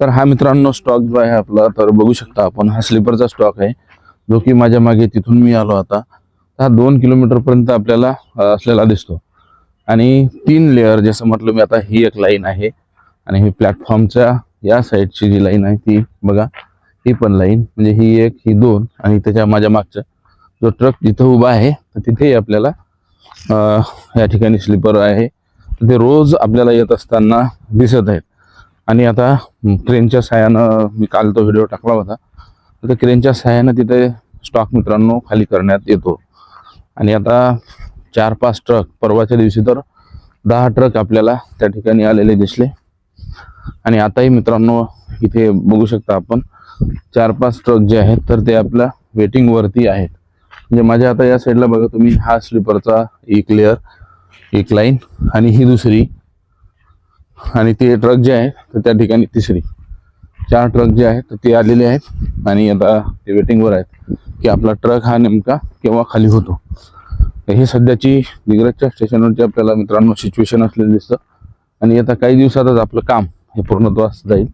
तर हा मित्रांनो स्टॉक जो आहे आपला, तर बघू शकता आपण हा स्लीपरचा स्टॉक आहे, जो की माझ्या मागे तिथून मी आलो आता. हा 2 किलोमीटर पर्यंत आपल्याला असलेला दिसतो. आणि 3 लेअर जसं म्हटलं मी आता, ही एक लाईन आहे आणि ही प्लॅटफॉर्मच्या या साईडची जी लाईन आहे ती बघा, ही पण लाईन, म्हणजे ही एक, ही 2 आणि त्याच्या माझ्या मागचा जो ट्रक जिथं उभा आहे तर तिथेही आपल्याला या ठिकाणी स्लीपर आहे. ते रोज आपल्याला येत असताना दिसत आहेत. आणि आता क्रेनच्या साहाय्यानं, मी काल तो व्हिडिओ टाकला होता, तर क्रेनच्या साहाय्यानं तिथे स्टॉक मित्रांनो खाली करण्यात येतो. आणि आता 4-5 ट्रक, परवाच्या दिवशी तर 10 ट्रक आपल्याला त्या ठिकाणी आलेले दिसले. आणि आताही मित्रांनो इथे बघू शकता आपण 4-5 ट्रक जे आहेत तर ते आपल्या वेटिंग वरती आहेत. म्हणजे माझ्या आता या साईडला बघा तुम्ही, हा स्लीपरचा एक लेअर, एक लाईन आणि ही दुसरी, आणि ते ट्रक जे आहेत तर त्या ठिकाणी तिसरी. 4 ट्रक जे आहेत तर ते आलेले आहेत आणि आता ते वेटिंगवर आहेत की आपला ट्रक हा नेमका केव्हा खाली होतो. हे सध्याची दिग्रजच्या स्टेशनवरची आपल्याला मित्रांनो सिच्युएशन असलेलं दिसतं. आणि आता काही दिवसातच आपलं काम हे पूर्णत्वास जाईल.